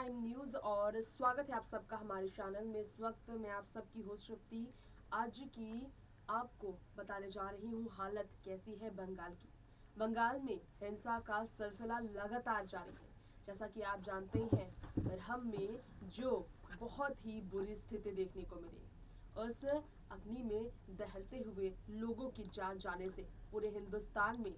Prime news और स्वागत है आप सबका हमारे चैनल में। इस वक्त मैं आप सबकी होस्ट श्रुति आज की आपको बताने जा रही हूँ हालत कैसी है बंगाल की। बंगाल में हिंसा का सिलसिला लगातार जारी है। जैसा कि आप जानते हैं, बरहम में जो बहुत ही बुरी स्थिति देखने को मिली, उस अग्नि में दहलते हुए लोगों की जान जाने से पूरे हिंदुस्तान में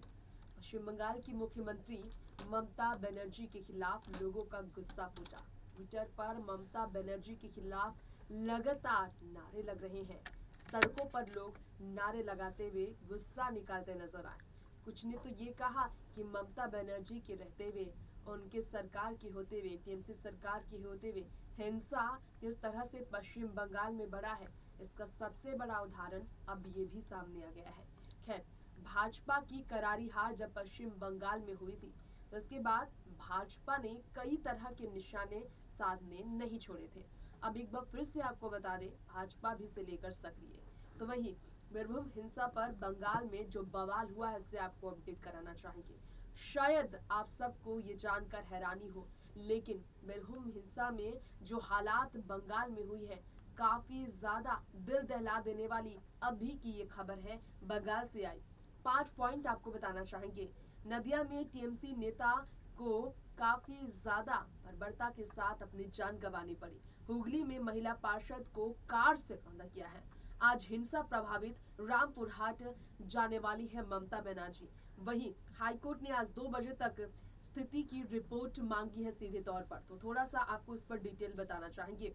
पश्चिम बंगाल की मुख्यमंत्री ममता बनर्जी के खिलाफ लोगों का गुस्सा फूटा। ट्विटर पर ममता बनर्जी के खिलाफ लगातार नारे लग रहे हैं। सड़कों पर लोग नारे लगाते हुए गुस्सा निकालते नजर आए। कुछ ने तो ये कहा कि ममता बनर्जी के रहते हुए, उनके सरकार के होते हुए, टीएमसी सरकार के होते हुए हिंसा किस तरह से पश्चिम बंगाल में बढ़ा है, इसका सबसे बड़ा उदाहरण अब ये भी सामने आ गया है। खैर, भाजपा की करारी हार जब पश्चिम बंगाल में हुई थी, तो इसके बाद भाजपा ने कई तरह के निशाने साधने नहीं छोड़े थे। अब एक बार फिर से आपको बता दें, भाजपा भी से लेकर सक्रिय। तो वही बीरभूम हिंसा पर बंगाल में जो बवाल हुआ है, इससे आपको अपडेट कराना चाहेंगे। शायद आप सबको ये जानकर हैरानी हो, लेकिन बीरभूम हिंसा में जो हालात बंगाल में हुई है, काफी ज्यादा दिल दहला देने वाली अभी की ये खबर है बंगाल से आई। 5 पॉइंट आपको बताना चाहेंगे। नदिया में टीएमसी नेता को काफी ज्यादा बर्बरता के साथ अपनी जान गंवानी पड़ी। हुगली में महिला पार्षद को कार से रवाना किया है। आज हिंसा प्रभावित रामपुर हाट जाने वाली है ममता बनर्जी। वहीं हाईकोर्ट ने आज 2 बजे तक स्थिति की रिपोर्ट मांगी है सीधे तौर पर। तो थोड़ा सा आपको इस पर डिटेल बताना चाहेंगे।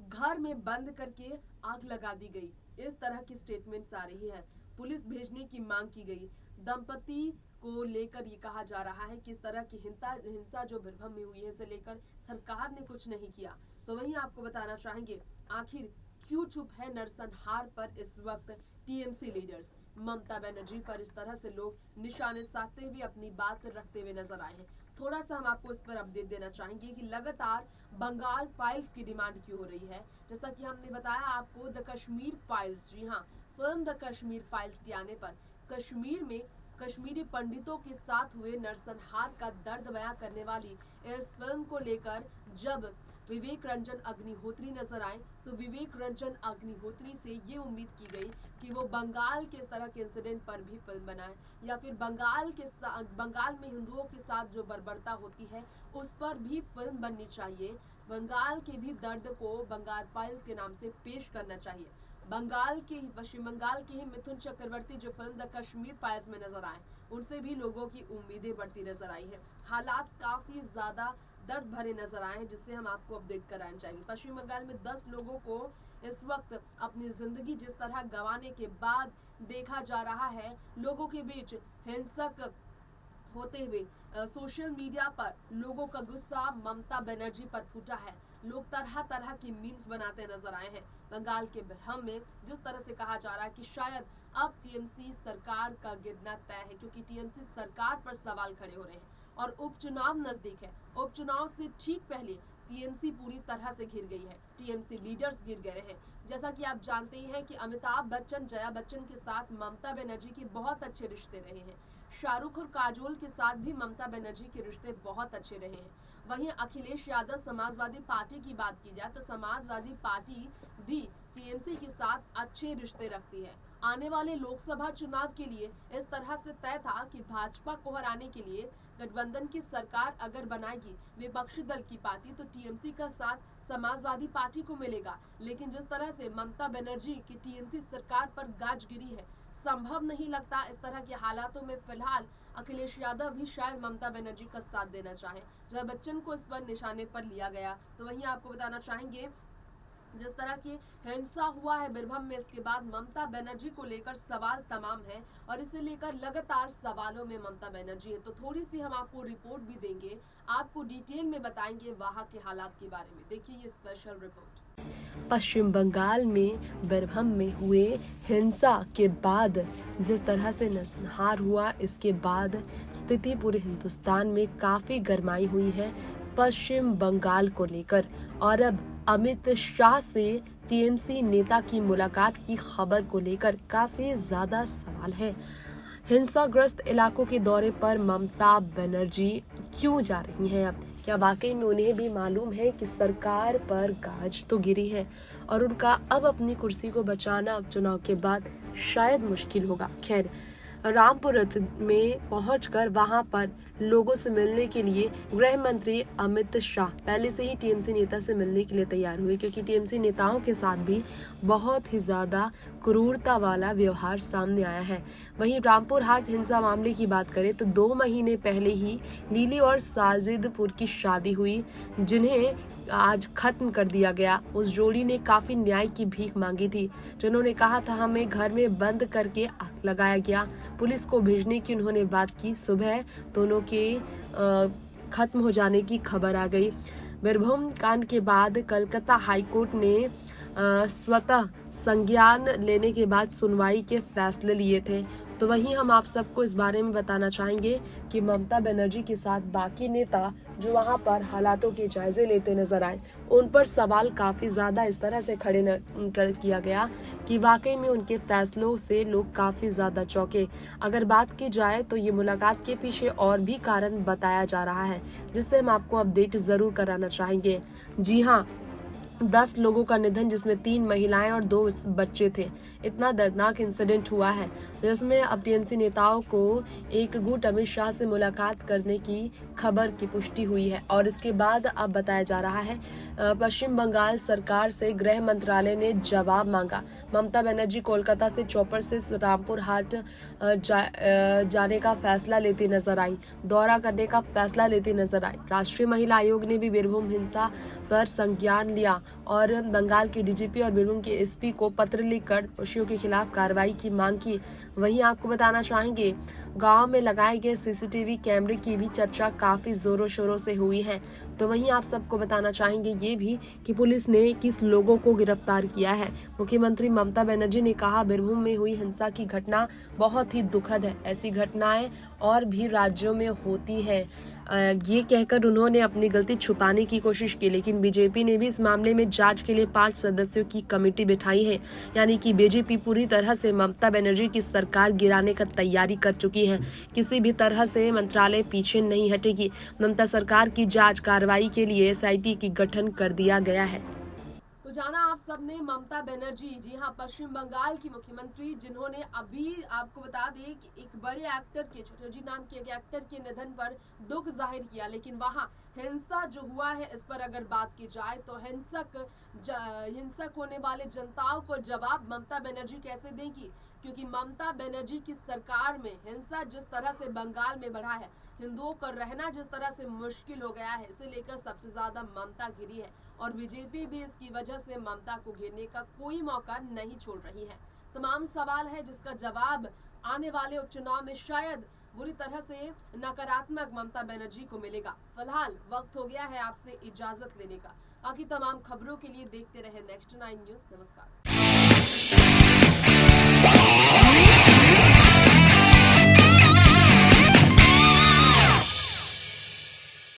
घर में बंद करके आग लगा दी गई, इस तरह की स्टेटमेंट्स आ रही है। पुलिस भेजने की मांग की गई। दंपति को लेकर ये कहा जा रहा है कि इस तरह की हिंसा जो बीरभूम में हुई है, इसे लेकर सरकार ने कुछ नहीं किया। तो वहीं आपको बताना चाहेंगे, आखिर क्यों चुप है नरसंहार पर इस वक्त टीएमसी लीडर्स। ममता बनर्जी पर इस तरह से लोग निशाने साधते हुए अपनी बात रखते हुए नजर आए हैं। थोड़ा सा हम आपको इस पर अपडेट देना चाहेंगे कि लगातार बंगाल फाइल्स की डिमांड क्यों हो रही है। जैसा कि हमने बताया आपको, द कश्मीर फाइल्स, जी हाँ, फिल्म द कश्मीर फाइल्स के आने पर कश्मीर में कश्मीरी पंडितों के साथ हुए नरसंहार का दर्द बयां करने वाली इस फिल्म को लेकर जब विवेक रंजन अग्निहोत्री नजर आए, तो विवेक रंजन अग्निहोत्री से ये उम्मीद की गई कि वो बंगाल के इस तरह के इंसिडेंट पर भी फिल्म बनाए, या फिर बंगाल में हिंदुओं के साथ जो बर्बरता होती है उस पर भी फिल्म बननी चाहिए। बंगाल के भी दर्द को बंगाल फाइल्स के नाम से पेश करना चाहिए। पश्चिम बंगाल के ही मिथुन चक्रवर्ती जो फिल्म द कश्मीर फाइल्स में नजर आए, उनसे भी लोगों की उम्मीदें बढ़ती नजर आई है। हालात काफी ज्यादा दर्द भरे नजर आए हैं, जिससे हम आपको अपडेट कराना चाहिए। पश्चिम बंगाल में 10 लोगों को इस वक्त अपनी जिंदगी जिस तरह गंवाने के बाद देखा जा रहा है, लोगों के बीच हिंसक होते हुए सोशल मीडिया पर लोगों का गुस्सा ममता बनर्जी पर फूटा है। लोग तरह तरह की मीम्स बनाते नजर आए हैं। बंगाल के बीरभूम में जिस तरह से कहा जा रहा है कि शायद अब टीएमसी सरकार का गिरना तय है, क्योंकि टीएमसी सरकार पर सवाल खड़े हो रहे हैं और उपचुनाव नजदीक है। उपचुनाव से ठीक पहले टीएमसी पूरी तरह से घिर गई है। टीएमसी लीडर्स घिर गए हैं। जैसा कि आप जानते हैं कि अमिताभ बच्चन, जया बच्चन के साथ ममता बनर्जी के बहुत अच्छे रिश्ते रहे हैं। शाहरुख और काजोल के साथ भी ममता बनर्जी के रिश्ते बहुत अच्छे रहे हैं। वहीं अखिलेश यादव समाजवादी पार्टी की बात की जाए तो समाजवादी पार्टी भी टीएमसी के साथ अच्छे रिश्ते रखती है। आने वाले लोकसभा चुनाव के लिए इस तरह से तय था कि भाजपा को हराने के लिए गठबंधन की सरकार अगर बनाएगी विपक्षी दल की पार्टी, तो टीएमसी का साथ समाजवादी पार्टी को मिलेगा। लेकिन जिस तरह से ममता बनर्जी की टीएमसी सरकार पर गाज गिरी है, संभव नहीं लगता इस तरह के हालातों में फिलहाल अखिलेश यादव भी शायद ममता बनर्जी का साथ देना चाहे। जब बच्चन को इस पर निशाने पर लिया गया, तो वहीं आपको बताना चाहेंगे, जिस तरह की हिंसा हुआ है बीरभूम में, इसके बाद ममता बनर्जी को लेकर सवाल तमाम है और इसे लेकर लगातार सवालों में ममता बनर्जी है। तो थोड़ी सी हम आपको रिपोर्ट भी देंगे, आपको डिटेल में बताएंगे वहां के हालात के बारे में। देखिए ये स्पेशल रिपोर्ट। पश्चिम बंगाल में बीरभूम में हुए हिंसा के बाद जिस तरह से नरसंहार हुआ, इसके बाद स्थिति पूरे हिंदुस्तान में काफी गरमाई हुई है पश्चिम बंगाल को लेकर। और अब अमित शाह से टीएमसी नेता की मुलाकात की खबर को लेकर काफी ज्यादा सवाल है। हिंसाग्रस्त इलाकों के दौरे पर ममता बनर्जी क्यों जा रही हैं अब? क्या वाकई में उन्हें भी मालूम है कि सरकार पर गाज तो गिरी है और उनका अब अपनी कुर्सी को बचाना चुनाव के बाद शायद मुश्किल होगा। खैर, रामपुर में पहुंचकर वहां पर लोगों से मिलने के लिए गृह मंत्री अमित शाह पहले से ही टीएमसी नेता से मिलने के लिए तैयार हुए, क्योंकि टीएमसी नेताओं के साथ भी बहुत ही ज्यादा क्रूरता वाला व्यवहार सामने आया है। वहीं रामपुर हाट हिंसा मामले की बात करें तो 2 महीने पहले ही लीली और साजिदपुर की शादी हुई, जिन्हें आज खत्म कर दिया गया। उस जोड़ी ने काफी न्याय की भीख मांगी थी, जिन्होंने कहा था हमें घर में बंद करके आग लगाया गया। पुलिस को भेजने की उन्होंने बात की। सुबह दोनों के खत्म हो जाने की खबर आ गई। बीरभूम कांड के बाद कलकत्ता हाईकोर्ट ने स्वतः संज्ञान लेने के बाद सुनवाई के फैसले लिए थे। तो वहीं हम आप सबको इस बारे में बताना चाहेंगे कि ममता बनर्जी के साथ बाकी नेता जो वहां पर हालातों के जायजे लेते नजर आए, उन पर सवाल काफी ज्यादा इस तरह से खड़े किया गया कि वाकई में उनके फैसलों से लोग काफी ज्यादा चौंके। अगर बात की जाए तो ये मुलाकात के पीछे और भी कारण बताया जा रहा है, जिससे हम आपको अपडेट जरूर कराना चाहेंगे। जी हाँ, 10 लोगों का निधन, जिसमें 3 महिलाएं और 2 बच्चे थे। इतना दर्दनाक इंसिडेंट हुआ है, जिसमें अब टीएमसी नेताओं को एक गुट अमित शाह से मुलाकात करने की खबर की पुष्टि हुई है। और इसके बाद अब बताया जा रहा है पश्चिम बंगाल सरकार से गृह मंत्रालय ने जवाब मांगा। ममता बनर्जी कोलकाता से चॉपर से रामपुर हाट जाने का फैसला लेती नजर आई, दौरा करने का फैसला लेती नजर आई। राष्ट्रीय महिला आयोग ने भी बीरभूम हिंसा पर संज्ञान लिया और बंगाल के डीजीपी और बीरभूम के एसपी को पत्र लिखकर दोषियों के खिलाफ कार्रवाई की मांग की। वहीं आपको बताना चाहेंगे, गांव में लगाए गए सीसीटीवी कैमरे की भी चर्चा काफी जोरों शोरों से हुई है। तो वहीं आप सबको बताना चाहेंगे ये भी कि पुलिस ने किस लोगों को गिरफ्तार किया है। मुख्यमंत्री ममता बनर्जी ने कहा बीरभूम में हुई हिंसा की घटना बहुत ही दुखद है, ऐसी घटनाएं और भी राज्यों में होती है। ये कहकर उन्होंने अपनी गलती छुपाने की कोशिश की, लेकिन बीजेपी ने भी इस मामले में जांच के लिए 5 सदस्यों की कमेटी बिठाई है। यानी कि बीजेपी पूरी तरह से ममता बनर्जी की सरकार गिराने का तैयारी कर चुकी है। किसी भी तरह से मंत्रालय पीछे नहीं हटेगी। ममता सरकार की जांच कार्रवाई के लिए एसआईटी की गठन कर दिया गया है। तो जाना आप सबने ममता बनर्जी, जी हाँ, पश्चिम बंगाल की मुख्यमंत्री, जिन्होंने अभी आपको बता दें कि एक बड़े एक्टर के, चटर्जी नाम के एक एक्टर के निधन पर दुख जाहिर किया, लेकिन वहां हिंसा जो हुआ है इस पर अगर बात की जाए तो हिंसक होने वाले जनताओं को जवाब ममता बनर्जी कैसे देंगी, क्योंकि ममता बनर्जी की सरकार में हिंसा जिस तरह से बंगाल में बढ़ा है, हिंदुओं का रहना जिस तरह से मुश्किल हो गया है, इसे लेकर सबसे ज्यादा ममता घिरी है और बीजेपी भी इसकी वजह से ममता को घेरने का कोई मौका नहीं छोड़ रही है। तमाम सवाल है जिसका जवाब आने वाले उपचुनाव में शायद बुरी तरह से नकारात्मक ममता बनर्जी को मिलेगा। फिलहाल वक्त हो गया है आपसे इजाजत लेने का। बाकी तमाम खबरों के लिए देखते रहे नेक्स्ट 9 न्यूज। नमस्कार।